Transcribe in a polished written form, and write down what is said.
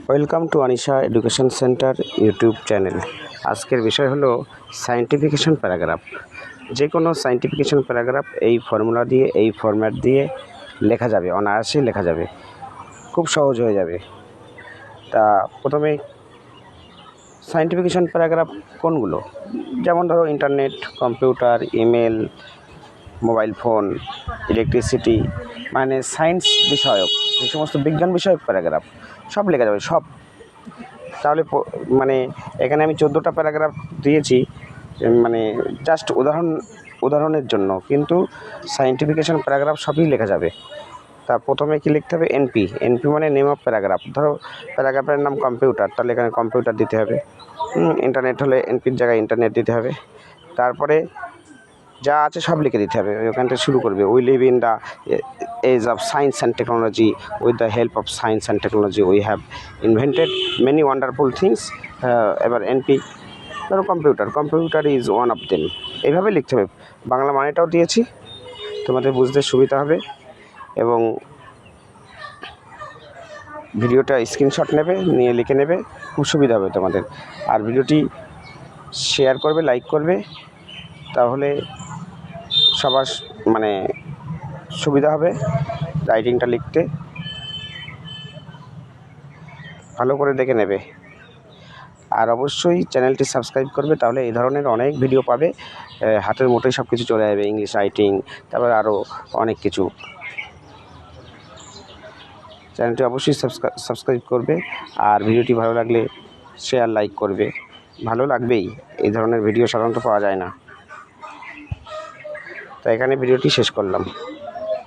Welcome to Anisha education centre YouTube channel. আজকের বিষয় হলো সায়েন্টিফিকেশন প্যারাগ্রাফ। যে কোনো সায়েন্টিফিকেশন প্যারাগ্রাফ এই ফর্মুলা দিয়ে, এই ফরম্যাট দিয়ে লেখা যাবে, অনায়াসে লেখা যাবে, খুব সহজ হয়ে যাবে। তা প্রথমে সায়েন্টিফিকেশন প্যারাগ্রাফ কোনগুলো, যেমন ধরো internet, computer, email, mobile phone, electricity, মানে সায়েন্স বিষয়ক যে সমস্ত বিজ্ঞান বিষয়ক প্যারাগ্রাফ সব লেখা যাবে, সব। তাহলে মানে এখানে আমি 14টা প্যারাগ্রাফ দিয়েছি, মানে জাস্ট উদাহরণের জন্য, কিন্তু সায়েন্টিফিকেশন প্যারাগ্রাফ সবই লেখা যাবে। তা প্রথমে কি লিখতে হবে? এনপি। এনপি মানে নেম অফ প্যারাগ্রাফ। ধরো প্যারাগ্রাফের নাম কম্পিউটার, তাহলে এখানে কম্পিউটার দিতে হবে। ইন্টারনেট হলে এনপির জায়গায় ইন্টারনেট দিতে হবে। তারপরে যা আছে সব লিখে দিতে হবে। ওখান থেকে শুরু করবে, we live in the age of science and technology, with the help of science and technology we have invented many wonderful things. এবার এনপি, ধরো computer is one of them. এইভাবে লিখতে হবে। বাংলা মানেটাও দিয়েছি, তোমাদের বুঝতে সুবিধা হবে। এবং ভিডিওটা স্ক্রিনশট নেবে, নিয়ে লিখে নেবে, খুব সুবিধা হবে তোমাদের। আর ভিডিওটি শেয়ার করবে, লাইক করবে, তাহলে সবার মানে সুবিধা হবে রাইটিংটা লিখতে। ভালো করে দেখে নেবে। আর অবশ্যই চ্যানেলটি সাবস্ক্রাইব করবে, তাহলে এই ধরনের অনেক ভিডিও পাবে। হাতের মুঠোয় সব কিছু চলে যাবে, ইংলিশ রাইটিং, তারপরে আরও অনেক কিছু। চ্যানেলটি অবশ্যই সাবস্ক্রাইব করবে। আর ভিডিওটি ভালো লাগলে শেয়ার, লাইক করবে। ভালো লাগবেই, এই ধরনের ভিডিও সাধারণত পাওয়া যায় না। তো এখানে ভিডিওটি শেষ করলাম।